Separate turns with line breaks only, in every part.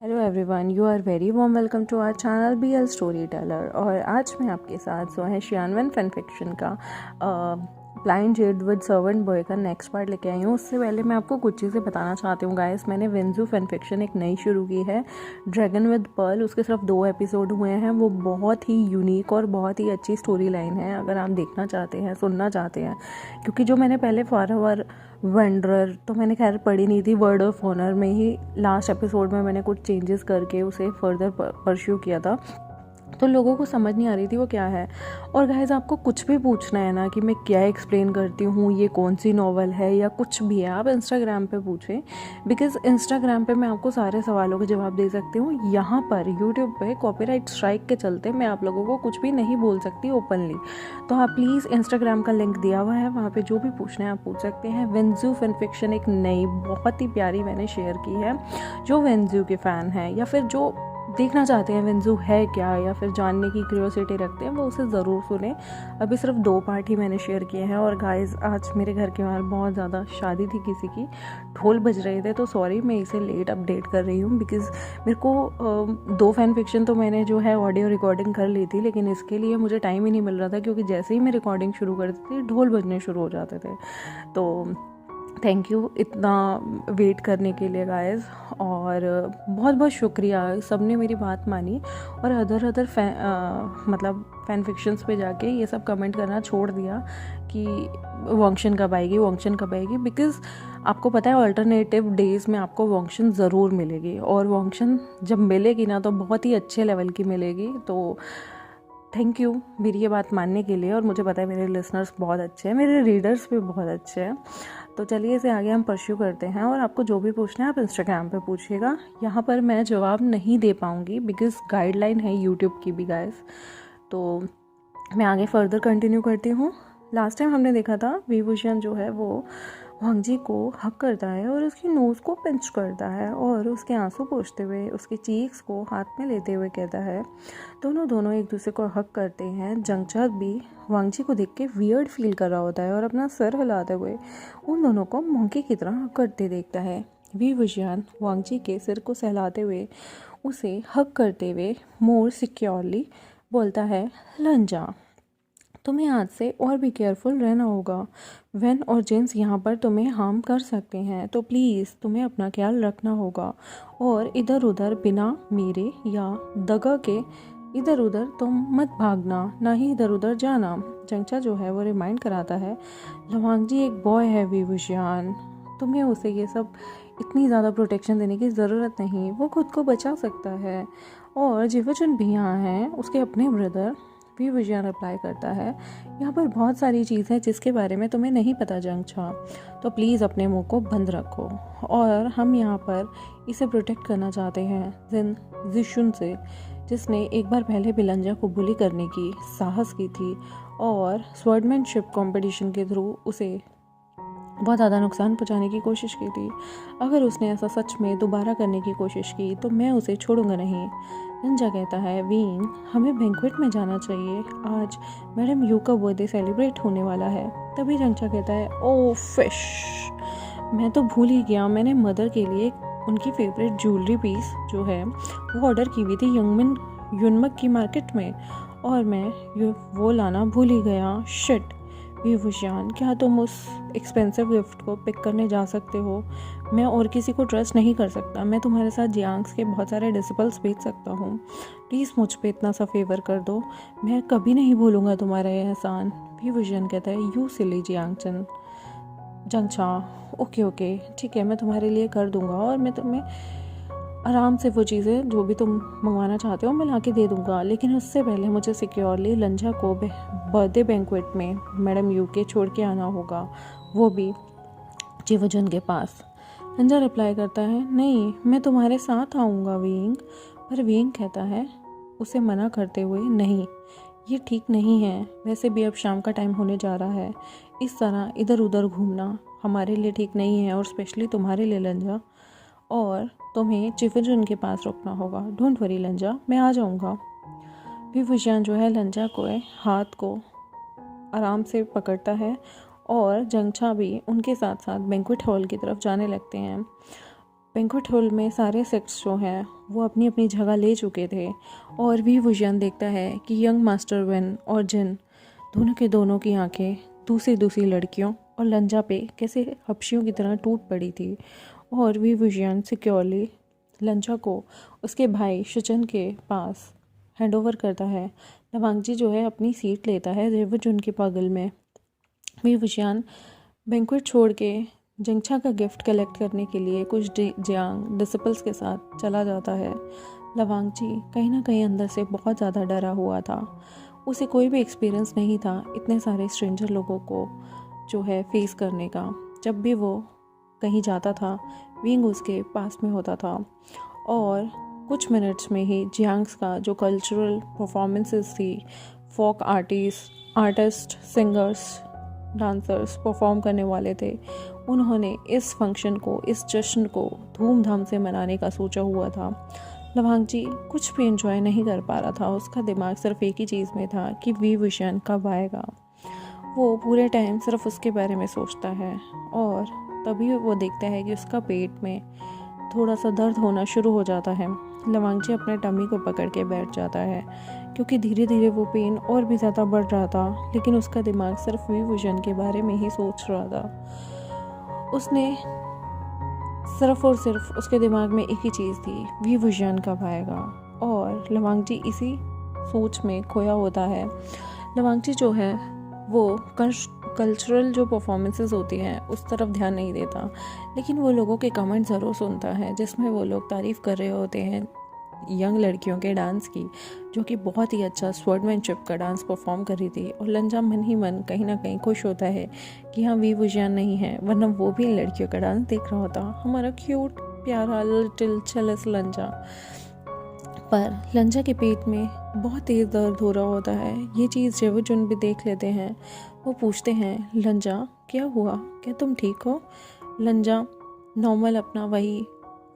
Hello everyone, you are very warm welcome to our channel BL story teller. और आज मैं आपके साथ जो है शियानवन फैन फिक्शन का blind jade with servant boy का नेक्स्ट पार्ट लेके आई हूँ। उससे पहले मैं आपको कुछ चीज़ें बताना चाहती हूँ गाइस। मैंने वेंजू फैन फिक्शन एक नई शुरू की है, ड्रैगन विद पर्ल। उसके सिर्फ 2 एपिसोड हुए हैं। वो बहुत ही यूनिक और बहुत ही अच्छी स्टोरी लाइन है अगर आप देखना चाहते हैं, सुनना चाहते हैं। क्योंकि जो मैंने पहले फॉरएवर वेंडरर तो मैंने खैर पढ़ी नहीं थी, वर्ड ऑफ ऑनर में ही लास्ट एपिसोड में मैंने कुछ चेंजेस करके उसे फर्दर परस्यू किया था, तो लोगों को समझ नहीं आ रही थी वो क्या है। और गाइस, आपको कुछ भी पूछना है ना कि मैं क्या एक्सप्लेन करती हूँ, ये कौन सी नॉवल है या कुछ भी है, आप इंस्टाग्राम पे पूछें, बिकॉज इंस्टाग्राम पे मैं आपको सारे सवालों के जवाब दे सकती हूँ। यहाँ पर यूट्यूब पे कॉपीराइट स्ट्राइक के चलते मैं आप लोगों को कुछ भी नहीं बोल सकती ओपनली। तो आप प्लीज़, इंस्टाग्राम का लिंक दिया हुआ है, वहाँ पर जो भी पूछना है आप पूछ सकते हैं। वेंजू फैन फिक्शन एक नई बहुत ही प्यारी मैंने शेयर की है। जो वेंजू के फ़ैन हैं या फिर जो देखना चाहते हैं वेंजू है क्या, या फिर जानने की क्यूरियोसिटी रखते हैं, वो उसे ज़रूर सुने। अभी सिर्फ 2 पार्ट ही मैंने शेयर किए हैं। और गाइस, आज मेरे घर के बाहर बहुत ज़्यादा शादी थी किसी की, ढोल बज रहे थे, तो सॉरी मैं इसे लेट अपडेट कर रही हूँ। बिकॉज़ मेरे को 2 फैन फिक्शन तो मैंने जो है ऑडियो रिकॉर्डिंग कर ली थी, लेकिन इसके लिए मुझे टाइम ही नहीं मिल रहा था, क्योंकि जैसे ही मैं रिकॉर्डिंग शुरू करती थी ढोल बजने शुरू हो जाते थे। तो थैंक यू इतना वेट करने के लिए गाइस, और बहुत बहुत शुक्रिया, सबने मेरी बात मानी और अदर मतलब फैन फिक्शंस पे जाके ये सब कमेंट करना छोड़ दिया कि वंक्शन कब आएगी, वंक्शन कब आएगी। बिकॉज़ आपको पता है अल्टरनेटिव डेज़ में आपको वंक्शन ज़रूर मिलेगी, और वंक्शन जब मिलेगी ना तो बहुत ही अच्छे लेवल की मिलेगी। तो थैंक यू मेरी ये बात मानने के लिए। और मुझे पता है मेरे लिसनर्स बहुत अच्छे हैं, मेरे रीडर्स भी बहुत अच्छे हैं। तो चलिए इसे आगे हम परस्यू करते हैं। और आपको जो भी पूछना है आप इंस्टाग्राम पे पूछिएगा, यहाँ पर मैं जवाब नहीं दे पाऊँगी बिकॉज़ गाइडलाइन है यूट्यूब की भी गाइस। तो मैं आगे फर्दर कंटिन्यू करती हूँ। लास्ट टाइम हमने देखा था विभूषण जो है वो वांगजी को हक करता है और उसकी नोज़ को पिंच करता है, और उसके आंसू पोंछते हुए उसके चीक्स को हाथ में लेते हुए कहता है। दोनों एक दूसरे को हक करते हैं। जंगचाद भी वांगजी को देख के वियर्ड फील कर रहा होता है और अपना सर हिलाते हुए उन दोनों को मंकी की तरह हक करते देखता है। विभूषण वांगजी के सिर को सहलाते हुए उसे हक करते हुए मोर सिक्योरली बोलता है, लंजा, तुम्हें आज से और भी केयरफुल रहना होगा। वैन और जेंस यहाँ पर तुम्हें हार्म कर सकते हैं, तो प्लीज़ तुम्हें अपना ख्याल रखना होगा, और इधर उधर बिना मेरे या दगा के इधर उधर तुम मत भागना, ना ही इधर उधर जाना। जंगचा जो है वो रिमाइंड कराता है, लवांगजी एक बॉय है विभूषण, तुम्हें उसे ये सब इतनी ज़्यादा प्रोटेक्शन देने की ज़रूरत नहीं, वो खुद को बचा सकता है। और जीवचन भी यहाँ हैं, उसके अपने ब्रदर। विभूषण रिप्लाई करता है, यहाँ पर बहुत सारी चीज़ है जिसके बारे में तुम्हें नहीं पता जंगचा, तो प्लीज़ अपने मुंह को बंद रखो, और हम यहाँ पर इसे प्रोटेक्ट करना चाहते हैं जिन जिशुन से, जिसने एक बार पहले बिलंजा को बुली करने की साहस की थी और स्वॉर्डमैनशिप कंपटीशन के थ्रू उसे बहुत ज़्यादा नुकसान पहुंचाने की कोशिश की थी। अगर उसने ऐसा सच में दोबारा करने की कोशिश की तो मैं उसे छोड़ूंगा नहीं। रंजा कहता है, वीन, हमें बैंक्वेट में जाना चाहिए, आज मैडम यू का बर्थडे सेलिब्रेट होने वाला है। तभी रंजा कहता है, ओ फिश, मैं तो भूल ही गया, मैंने मदर के लिए उनकी फेवरेट ज्वेलरी पीस जो है वो ऑर्डर की हुई थी यंगमिन युनमक की मार्केट में, और मैं वो लाना भूल ही गया। शिट विभूषण, क्या तुम उस एक्सपेंसिव गिफ्ट को पिक करने जा सकते हो? मैं और किसी को ट्रस्ट नहीं कर सकता। मैं तुम्हारे साथ जियांग्स के बहुत सारे डिसिपल्स भेज सकता हूँ, प्लीज़ मुझ पे इतना सा फेवर कर दो, मैं कभी नहीं भूलूंगा तुम्हारा ये एहसान। विभूषण कहता है, यू सिली जियांगचन। जंगचा, ओके ठीक है, मैं तुम्हारे लिए कर दूंगा, और मैं तुम्हें आराम से वो चीज़ें जो भी तुम मंगवाना चाहते हो मैं ला के दे दूँगा, लेकिन उससे पहले मुझे सिक्योरली लंजा को बर्थडे बैंक्वेट में मैडम यू के छोड़ के आना होगा, वो भी जीवजन के पास। लंजा रिप्लाई करता है, नहीं, मैं तुम्हारे साथ आऊँगा विंग। पर विंग कहता है उसे मना करते हुए, नहीं, ये ठीक नहीं है, वैसे भी अब शाम का टाइम होने जा रहा है, इस तरह इधर उधर घूमना हमारे लिए ठीक नहीं है, और स्पेशली तुम्हारे लिए लंजा, और तुम्हें चिफिजन के पास रुकना होगा। डोंट वरी लंजा, मैं आ जाऊँगा। विभूषण जो है लंजा को हाथ को आराम से पकड़ता है, और जंगचा भी उनके साथ साथ बैंक्वेट हॉल की तरफ जाने लगते हैं। बैंक्वेट हॉल में सारे सेक्ट्स जो हैं वो अपनी अपनी जगह ले चुके थे और वी वुजियान देखता है कि यंग मास्टर वेन और जिन दोनों के दोनों की आंखें दूसरी दूसरी लड़कियों और लंजा पे कैसे हबशियों की तरह टूट पड़ी थी। और वी वुजियान सिक्योरली लंजा को उसके भाई शिचन के पास हैंड ओवर करता है। लवांगजी जो है अपनी सीट लेता है रेवुजुन के बगल में। वी वुजियान बैंक्वेट छोड़ के जंगछा का गिफ्ट कलेक्ट करने के लिए कुछ जियांग डिसिपल्स के साथ चला जाता है। लवांगजी कहीं ना कहीं अंदर से बहुत ज़्यादा डरा हुआ था। उसे कोई भी एक्सपीरियंस नहीं था इतने सारे स्ट्रेंजर लोगों को जो है फेस करने का। जब भी वो कहीं जाता था विंग उसके पास में होता था और कुछ मिनट्स में ही जियांग्स का जो कल्चरल परफॉर्मेंसेस थी, folk artist singers dancers perform करने वाले थे, उन्होंने इस फंक्शन को, इस जश्न को धूमधाम से मनाने का सोचा हुआ था। लवांगजी कुछ भी एंजॉय नहीं कर पा रहा था। उसका दिमाग सिर्फ एक ही चीज़ में था कि वी वुजियान कब आएगा। वो पूरे टाइम सिर्फ उसके बारे में सोचता है और तभी वो देखता है कि उसका पेट में थोड़ा सा दर्द होना शुरू हो जाता है। लवांगजी अपने टमी को पकड़ के बैठ जाता है क्योंकि धीरे धीरे वो पेन और भी ज़्यादा बढ़ रहा था, लेकिन उसका दिमाग सिर्फ वी वुजियान के बारे में ही सोच रहा था। उसने सिर्फ और सिर्फ उसके दिमाग में एक ही चीज़ थी, वी वुजियान कब आएगा। और लवांगजी इसी सोच में खोया होता है। लवांगजी जो है वो कल्चरल जो परफॉर्मेंसेस होती हैं उस तरफ ध्यान नहीं देता, लेकिन वो लोगों के कमेंट ज़रूर सुनता है जिसमें वो लोग तारीफ़ कर रहे होते हैं यंग लड़कियों के डांस की, जो कि बहुत ही अच्छा स्वॉर्डमैनशिप का डांस परफॉर्म कर रही थी। और लंजा मन ही मन कहीं ना कहीं खुश होता है कि हाँ वी वुजियान नहीं है, वरना वो भी इन लड़कियों का डांस देख रहा होता, हमारा क्यूट प्यारा लिटिल चलस लंजा। पर लंजा के पेट में बहुत तेज़ दर्द हो रहा होता है। ये चीज़ रेवुजुन भी देख लेते हैं। वो पूछते हैं, लंजा क्या हुआ, क्या तुम ठीक हो? लंजा नॉर्मल अपना वही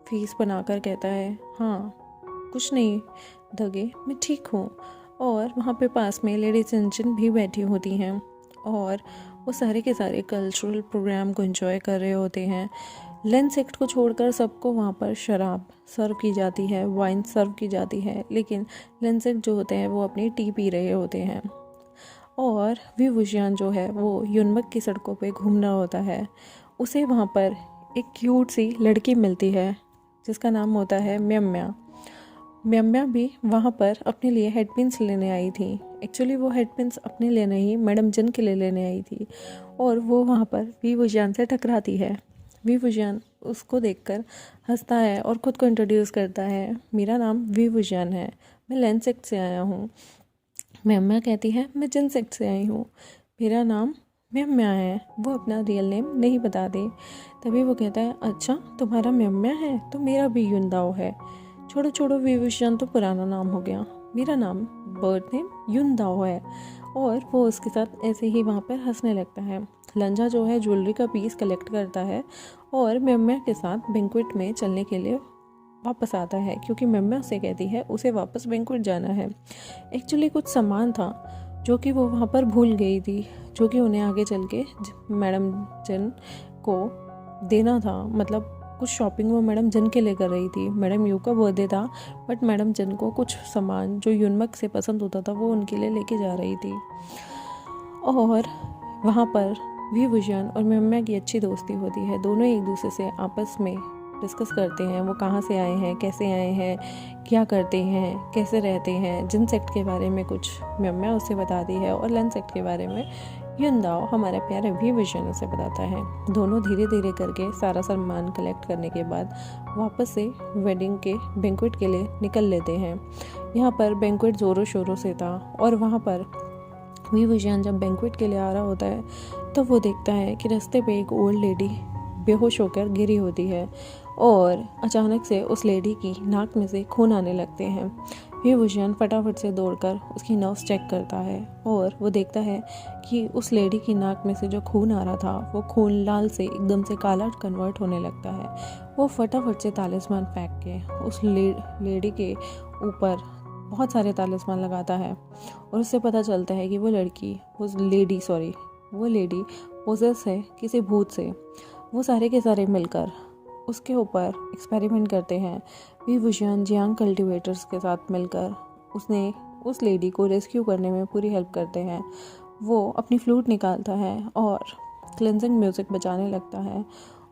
फेस बनाकर कहता है, हाँ कुछ नहीं दगे, मैं ठीक हूँ। और वहाँ पे पास में लेडी चिंचिन भी बैठी होती हैं और वो सारे के सारे कल्चरल प्रोग्राम को एंजॉय कर रहे होते हैं। लेन सेक्ट को छोड़कर सबको वहाँ पर शराब सर्व की जाती है, वाइन सर्व की जाती है, लेकिन लेन सेक्ट जो होते हैं वो अपनी टी पी रहे होते हैं। और वी वुजियान जो है वो युनमक की सड़कों पे घूम रहा होता है। उसे वहाँ पर एक क्यूट सी लड़की मिलती है जिसका नाम होता है म्यम्या। म्यम्या भी वहाँ पर अपने लिए हेड पिन्स लेने आई थी। एक्चुअली वो हेड पिन्स अपने लिए नहीं, मैडम जिन के लिए लेने आई थी। और वो वहाँ पर वी वुजियान से टकराती है। वी वुजियान उसको देखकर हंसता है और ख़ुद को इंट्रोड्यूस करता है, मेरा नाम वी वुजियान है, मैं लेन सेक्ट से आया हूँ। म्यम्या कहती है, मैं जिन सेक्ट से आई हूँ, मेरा नाम म्यम्या है। वो अपना रियल नेम नहीं बताती। तभी वो कहता है, अच्छा तुम्हारा म्यम्या है तो मेरा भी युनदाओ है। छोड़ो छोड़ो, वी वुजियान तो पुराना नाम हो गया, मेरा नाम बर्थ नेम युनदाओ है। और वो उसके साथ ऐसे ही वहाँ पर हंसने लगता है। लंजा जो है ज्वेलरी का पीस कलेक्ट करता है और म्यम्या के साथ बैंक्वेट में चलने के लिए वापस आता है, क्योंकि म्यम्या उसे कहती है उसे वापस बैंक्वेट जाना है। एक्चुअली कुछ सामान था जो कि वो वहाँ पर भूल गई थी, जो कि उन्हें आगे चल के मैडम जिन को देना था। मतलब कुछ शॉपिंग वो मैडम जिन के लिए कर रही थी। मैडम यू का बर्थडे था, बट मैडम जिन को कुछ सामान जो युनमक से पसंद होता था वो उनके लिए लेके जा रही थी। और वहाँ पर वी वुजियान और म्यम्या की अच्छी दोस्ती होती है। दोनों एक दूसरे से आपस में डिस्कस करते हैं, वो कहाँ से आए हैं, कैसे आए हैं, क्या करते हैं, कैसे रहते हैं। जिन सेक्ट के बारे में कुछ म्यम्या उसे बताती है और लन सेक्ट के बारे में युनदाओ हमारा प्यारा वी वुजियान उसे बताता है। दोनों धीरे धीरे करके सारा सामान कलेक्ट करने के बाद वापस से वेडिंग के बैंक्वेट के लिए निकल लेते हैं। यहाँ पर बैंक्वेट ज़ोरों शोरों से था और वहाँ पर वी वुजियान जब बैंक्वेट के लिए आ रहा होता है तो वो देखता है कि रास्ते पे एक ओल्ड लेडी बेहोश होकर गिरी होती है और अचानक से उस लेडी की नाक में से खून आने लगते हैं। वी वुजियान फटाफट से दौड़कर उसकी नर्व्स चेक करता है और वो देखता है कि उस लेडी की नाक में से जो खून आ रहा था वो खून लाल से एकदम से काला कन्वर्ट होने लगता है। वो फटाफट से तालिस्मान फेंक के उस लेडी के ऊपर बहुत सारे तालिस्मान लगाता है और उससे पता चलता है कि वो लेडी पोजेस है किसी भूत से। वो सारे के सारे मिलकर उसके ऊपर एक्सपेरिमेंट करते हैं। वी वुशियान जियांग कल्टिवेटर्स के साथ मिलकर उसने उस लेडी को रेस्क्यू करने में पूरी हेल्प करते हैं। वो अपनी फ्लूट निकालता है और क्लेंजिंग म्यूज़िक बजाने लगता है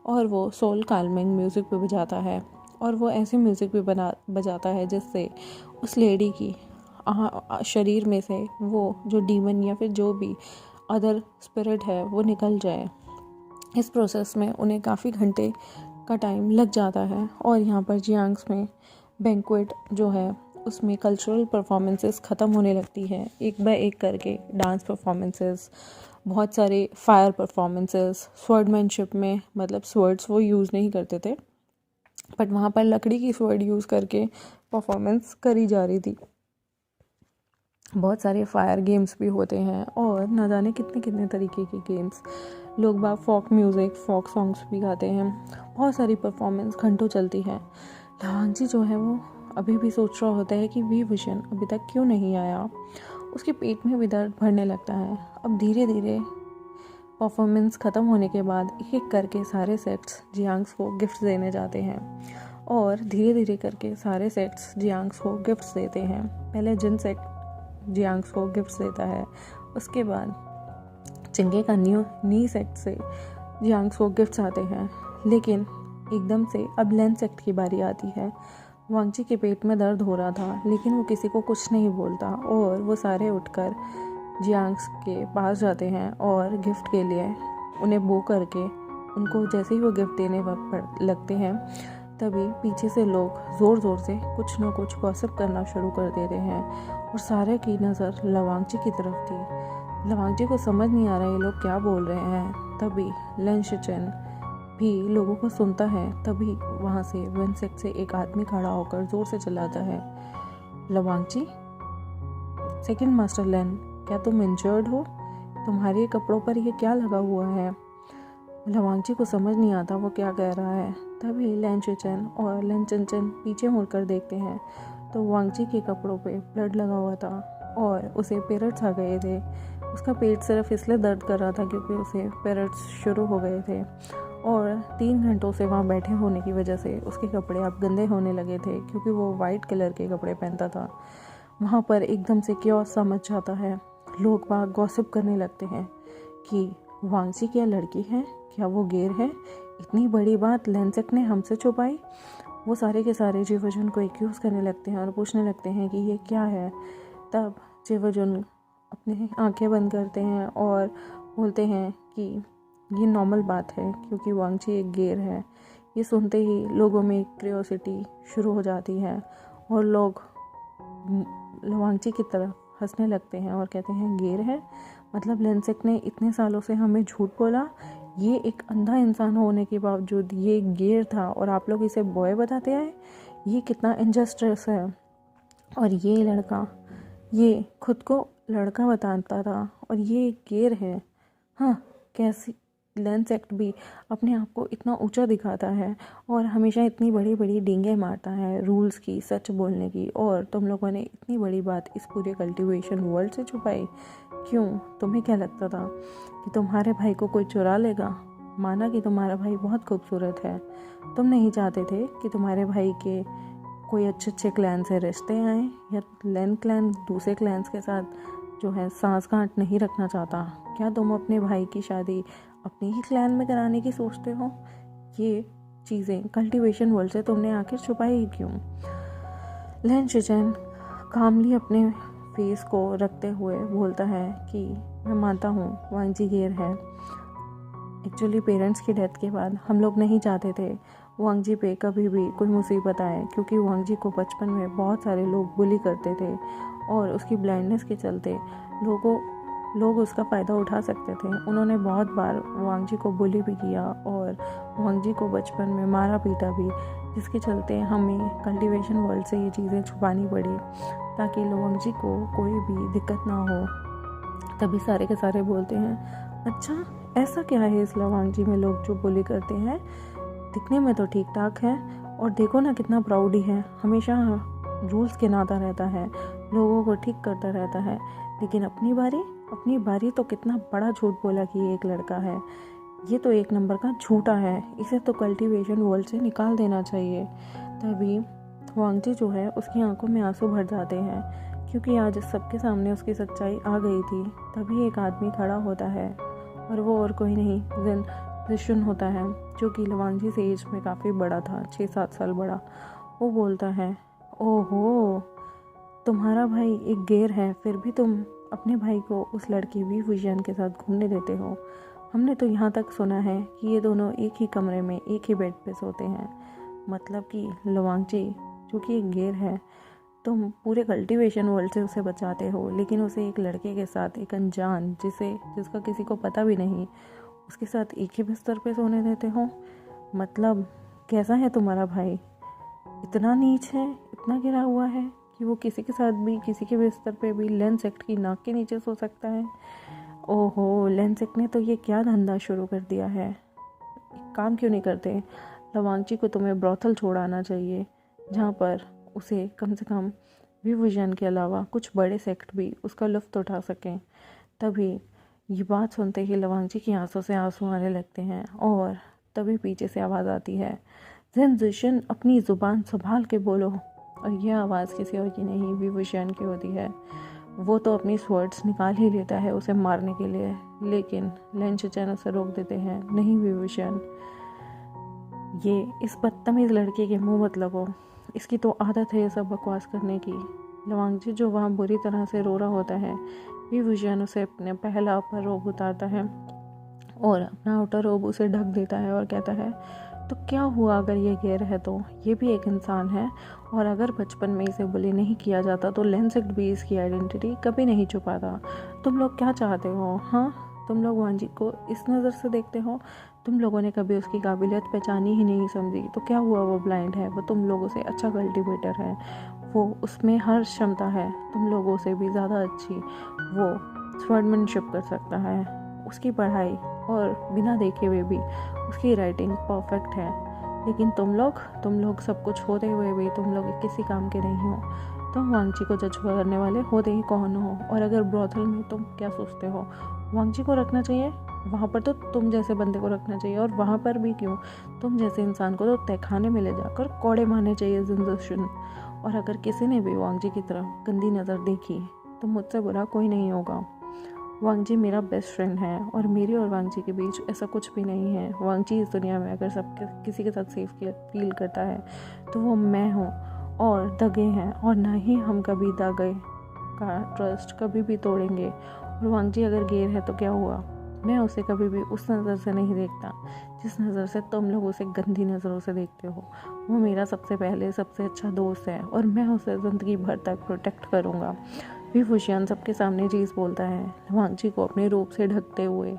और वो सोल काल्मिंग म्यूज़िक भी बजाता है और वो ऐसे म्यूज़िक भी बजाता है जिससे उस लेडी की शरीर में से वो जो डीमन या फिर जो भी अदर स्पिरिट है वो निकल जाए। इस प्रोसेस में उन्हें काफ़ी घंटे का टाइम लग जाता है और यहाँ पर जियांग्स में बैंक्वेट जो है उसमें कल्चरल परफॉर्मेंसेस ख़त्म होने लगती है एक बाय एक करके। डांस परफॉर्मेंसेस, बहुत सारे फायर परफॉर्मेंसेस, स्वॉर्डमैनशिप में मतलब स्वर्ड्स वो यूज़ नहीं करते थे बट वहाँ पर लकड़ी की स्वर्ड यूज़ करके परफॉर्मेंस करी जा रही थी। बहुत सारे फायर गेम्स भी होते हैं और न जाने कितने कितने तरीके के गेम्स। लोग बाग फोक म्यूज़िक, फोक सॉन्ग्स भी गाते हैं। बहुत सारी परफॉर्मेंस घंटों चलती है। लवांगजी जो है वो अभी भी सोच रहा होता है कि वी विजन अभी तक क्यों नहीं आया। उसके पेट में भी दर्द भरने लगता है। अब धीरे धीरे परफॉर्मेंस ख़त्म होने के बाद एक एक करके सारे सेट्स जियांग्स को गिफ्ट देने जाते हैं और धीरे धीरे करके सारे सेट्स जियांग्स को गिफ्ट्स देते हैं। पहले जिन सेट जियांग्स को गिफ्ट्स देता है, उसके बाद चिंगे का नी सेट से जियांग्स को गिफ्ट्स आते हैं। लेकिन एकदम से अब लेन सेट की बारी आती है। वांगजी के पेट में दर्द हो रहा था लेकिन वो किसी को कुछ नहीं बोलता और वो सारे उठकर जियांग्स के पास जाते हैं और गिफ्ट के लिए उन्हें बो करके उनको जैसे ही वो गिफ्ट देने लगते हैं तभी पीछे से लोग ज़ोर ज़ोर से कुछ ना कुछ गॉसिप करना शुरू कर देते हैं और सारे की नज़र लवांगजी की तरफ थी। लवांगजी को समझ नहीं आ रहा ये लोग क्या बोल रहे हैं। तभी लेन शिचेन भी लोगों को सुनता है। तभी वहाँ से वेनसेक से एक आदमी खड़ा होकर ज़ोर से चिल्लाता है, लवांगजी, सेकंड मास्टर लेन, क्या तुम इंजर्ड हो? तुम्हारे कपड़ों पर ये क्या लगा हुआ है? लवांगजी को समझ नहीं आता वो क्या कह रहा है। तभी लेन शिचेन और लेन चिनचिन पीछे मुड़कर देखते हैं तो वांगजी के कपड़ों पे ब्लड लगा हुआ था और उसे पीरियड्स आ गए थे। उसका पेट सिर्फ इसलिए दर्द कर रहा था क्योंकि उसे पीरियड्स शुरू हो गए थे और 3 घंटों से वहाँ बैठे होने की वजह से उसके कपड़े अब गंदे होने लगे थे क्योंकि वो वाइट कलर के कपड़े पहनता था। वहाँ पर एकदम से क्योस सा मच जाता है। लोग वहाँ गॉसिप करने लगते हैं कि वांगजी क्या लड़की है, क्या वो गेर है? इतनी बड़ी बात लेंसेक ने हमसे छुपाई। वो सारे के सारे जीवजुन को एक्यूज़ करने लगते हैं और पूछने लगते हैं कि ये क्या है। तब जीवजुन अपनी आंखें बंद करते हैं और बोलते हैं कि ये नॉर्मल बात है क्योंकि वांगजी एक गेर है। ये सुनते ही लोगों में क्यूरियोसिटी शुरू हो जाती है और लोग वांगजी की तरफ हंसने लगते हैं और कहते हैं गेर है, मतलब लेंसेक ने इतने सालों से हमें झूठ बोला। ये एक अंधा इंसान होने के बावजूद ये गेर था और आप लोग इसे बॉय बताते आए। ये कितना इनजस्टिस है। और ये लड़का, ये खुद को लड़का बताता था और ये गेर है। हाँ, कैसी लेंसेक भी अपने आप को इतना ऊंचा दिखाता है और हमेशा इतनी बड़ी बड़ी डींगे मारता है रूल्स की, सच बोलने की, और तुम लोगों ने इतनी बड़ी बात इस पूरे कल्टीवेशन वर्ल्ड से छुपाई। क्यों? तुम्हें क्या लगता था कि तुम्हारे भाई को कोई चुरा लेगा? माना कि तुम्हारा भाई बहुत खूबसूरत है, तुम नहीं चाहते थे कि तुम्हारे भाई के कोई अच्छे अच्छे क्लैन से रिश्ते आए, या लेन क्लैन दूसरे क्लैन्स के साथ जो है सांस गांठ नहीं रखना चाहता? क्या तुम अपने भाई की शादी अपने ही क्लैन में कराने की सोचते हो? ये चीज़ें कल्टीवेशन वर्ल्ड से तुमने आखिर छुपाई क्यों? लेन शिचेन कामली अपने फेस को रखते हुए बोलता है कि मैं मानता हूँ वांगजी गेर है। एक्चुअली पेरेंट्स की डेथ के बाद हम लोग नहीं चाहते थे वांगजी पे कभी भी कोई मुसीबत आए क्योंकि वांगजी को बचपन में बहुत सारे लोग बुली करते थे और उसकी ब्लाइंडनेस के चलते लोग उसका फ़ायदा उठा सकते थे। उन्होंने बहुत बार वांगजी को बुली भी किया और वांगजी को बचपन में मारा पीटा भी, जिसके चलते हमें कल्टीवेशन वर्ल्ड से ये चीज़ें छुपानी पड़ी ताकि वांगजी को कोई भी दिक्कत ना हो। तभी सारे के सारे बोलते हैं, अच्छा ऐसा क्या है इस लवांगजी में लोग जो बुली करते हैं? दिखने में तो ठीक ठाक है और देखो ना कितना प्राउडी है, हमेशा रूल्स के नाता रहता है, लोगों को ठीक करता रहता है, लेकिन अपनी बारी तो कितना बड़ा झूठ बोला कि ये एक लड़का है। ये तो एक नंबर का झूठा है, इसे तो कल्टीवेशन वर्ल्ड से निकाल देना चाहिए। तभी वांगजी जो है उसकी आंखों में आंसू भर जाते हैं, क्योंकि आज सबके सामने उसकी सच्चाई आ गई थी। तभी एक आदमी खड़ा होता है और वो और कोई नहीं जिशन होता है, जो कि लवांगजी से एज में काफ़ी बड़ा था, 6-7 साल बड़ा। वो बोलता है, ओहो, तुम्हारा भाई एक गेर है, फिर भी तुम अपने भाई को उस लड़की वी विजन के साथ घूमने देते हो। हमने तो यहाँ तक सुना है कि ये दोनों एक ही कमरे में एक ही बेड पे सोते हैं। मतलब कि लवांगजी जो कि एक गेर है, तुम पूरे कल्टीवेशन वर्ल्ड से उसे बचाते हो, लेकिन उसे एक लड़के के साथ, एक अनजान जिसका किसी को पता भी नहीं, उसके साथ एक ही बिस्तर पे सोने देते हो। मतलब कैसा है तुम्हारा भाई? इतना नीच है, इतना गिरा हुआ है कि वो किसी के साथ भी, किसी के बिस्तर पे भी लेंस एक्ट की नाक के नीचे सो सकता है। ओहो, लेंस एक्ट ने तो ये क्या धंधा शुरू कर दिया है। एक काम क्यों नहीं करते, लवांगजी को तुम्हें ब्रॉथल छोड़ाना चाहिए, जहाँ पर उसे कम से कम विजन के अलावा कुछ बड़े सेक्ट भी उसका लुत्फ़ उठा सकें। तभी ये बात सुनते ही लवांगजी की आंसू से आंसू आने लगते हैं, और तभी पीछे से आवाज़ आती है, जिशन अपनी ज़ुबान संभाल के बोलो। और यह आवाज़ किसी और की नहीं, विभूषण की होती है। वो तो अपनी स्वर्ड्स निकाल ही लेता है उसे मारने के लिए, लेकिन लेंशचन उसे रोक देते हैं। नहीं विभूषण, ये इस बदतमीज़ लड़के के मुंह मत लगो, इसकी तो आदत है ये सब बकवास करने की। लवांगजी जो वहाँ बुरी तरह से रो रहा होता है, विभूषण उसे अपने पहला अपर रोब उतारता है और अपना आउटर रोब उसे ढक देता है और कहता है, तो क्या हुआ अगर ये गेर है तो ये भी एक इंसान है, और अगर बचपन में इसे बुली नहीं किया जाता तो लेंसेक्ट भी इसकी आइडेंटिटी कभी नहीं छुपाता। तुम लोग क्या चाहते हो? हाँ, तुम लोग वांजी को इस नज़र से देखते हो? तुम लोगों ने कभी उसकी काबिलियत पहचानी ही नहीं समझी, तो क्या हुआ? वो ब्लाइंड है, वो तुम लोगों से अच्छा कल्टीवेटर है, वो उसमें हर क्षमता है तुम लोगों से भी ज़्यादा अच्छी। वो स्वॉर्डमैनशिप कर सकता है, उसकी पढ़ाई और बिना देखे हुए भी उसकी राइटिंग परफेक्ट है। लेकिन तुम लोग सब कुछ होते हुए भी तुम लोग किसी काम के नहीं हो। तुम वांगजी को जज करने वाले होते ही कौन हो? और अगर ब्रॉथल में तुम क्या सोचते हो वांगजी को रखना चाहिए? वहाँ पर तो तुम जैसे बंदे को रखना चाहिए, और वहाँ पर भी क्यों, तुम जैसे इंसान को तो तहखाने में ले जाकर कोड़े मारने चाहिए जिंदशन। और अगर किसी ने भी वांगजी की तरफ गंदी नज़र देखी तो मुझसे बुरा कोई नहीं होगा। वांगजी मेरा बेस्ट फ्रेंड है, और मेरी और वांगजी के बीच ऐसा कुछ भी नहीं है। वांगजी इस दुनिया में अगर किसी के साथ सेफ फील करता है तो वो मैं हूँ, और दगे हैं, और ना ही हम कभी दगे का ट्रस्ट कभी भी तोड़ेंगे। और वांगजी अगर गेर है तो क्या हुआ, मैं उसे कभी भी उस नज़र से नहीं देखता जिस नज़र से तुम लोग उसे गंदी नज़रों से देखते हो। वो मेरा सबसे पहले सबसे अच्छा दोस्त है, और मैं उसे ज़िंदगी भर तक प्रोटेक्ट करूँगा। विभूषण सबके सामने चीज़ बोलता है। वांगजी को अपने रूप से ढकते हुए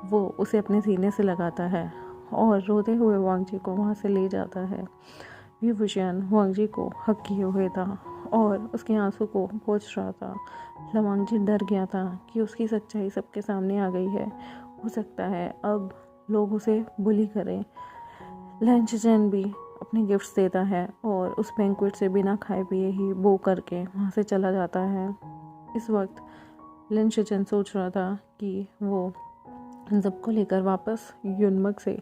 वो उसे अपने सीने से लगाता है और रोते हुए वांगजी को वहाँ से ले जाता है। विभूषण वांगजी को हक किए हुए था और उसके आंसू को पोंछ रहा था। वांगजी डर गया था कि उसकी सच्चाई सबके सामने आ गई है। हो सकता है अब लोग उसे बुली करें। लेंशचन भी अपने गिफ्ट्स देता है और उस बैंक्वेट से बिना खाए पिए ही बो करके वहाँ से चला जाता है। इस वक्त लेंशचन सोच रहा था कि वो इन सबको लेकर वापस युनमक से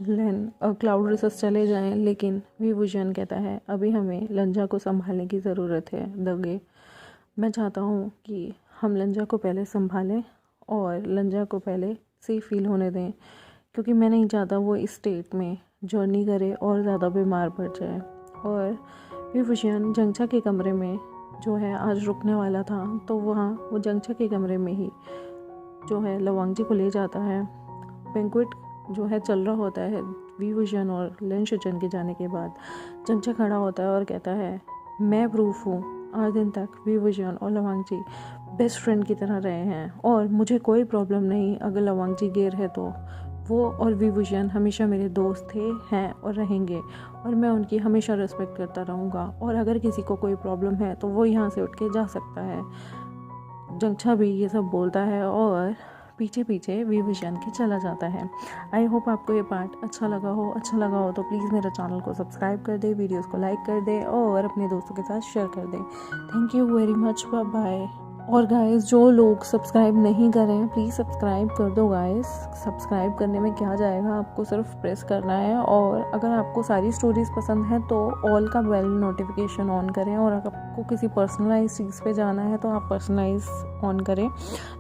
क्लाउड रिसर्च चले जाएं, लेकिन विभूषण कहता है अभी हमें लंजा को संभालने की ज़रूरत है। दगे, मैं चाहता हूँ कि हम लंजा को पहले संभालें और लंजा को पहले सेफ फील होने दें, क्योंकि मैं नहीं चाहता वो इस स्टेट में जर्नी करे और ज़्यादा बीमार पड़ जाए। और विभूषण जंगछा के कमरे में जो है आज रुकने वाला था, तो वहाँ वो जंगछा के कमरे में ही जो है लवांगजी को ले जाता है। बैंक्वेट जो है चल रहा होता है विभूषण और लेंशचन के जाने के बाद। जंगछा खड़ा होता है और कहता है मैं प्रूफ हूँ, आज दिन तक विभूषण और लवांगजी बेस्ट फ्रेंड की तरह रहे हैं, और मुझे कोई प्रॉब्लम नहीं अगर लवांगजी गेर है तो। वो और विभूषण हमेशा मेरे दोस्त थे, हैं और रहेंगे, और मैं उनकी हमेशा रिस्पेक्ट करता रहूँगा। और अगर किसी को कोई प्रॉब्लम है तो वो यहाँ से उठ के जा सकता है। जंगछा भी ये सब बोलता है और पीछे पीछे विभूषण के चला जाता है। आई होप आपको ये पार्ट अच्छा लगा हो तो प्लीज़ मेरे चैनल को सब्सक्राइब कर दे, वीडियोस को लाइक कर दे और अपने दोस्तों के साथ शेयर कर दे। Thank you very much, bye bye. और गाइस जो लोग सब्सक्राइब नहीं कर रहे हैं प्लीज़ सब्सक्राइब कर दो गाइस। सब्सक्राइब करने में क्या जाएगा, आपको सिर्फ प्रेस करना है। और अगर आपको सारी स्टोरीज़ पसंद हैं तो ऑल का बेल नोटिफिकेशन ऑन करें। और अगर आपको किसी पर्सनलाइज चीज़ पे जाना है तो आप पर्सनलाइज ऑन करें,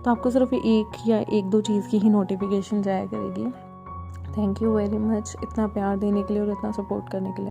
तो आपको सिर्फ एक या एक दो चीज़ की ही नोटिफिकेशन जाया करेगी। थैंक यू वेरी मच इतना प्यार देने के लिए और इतना सपोर्ट करने के लिए।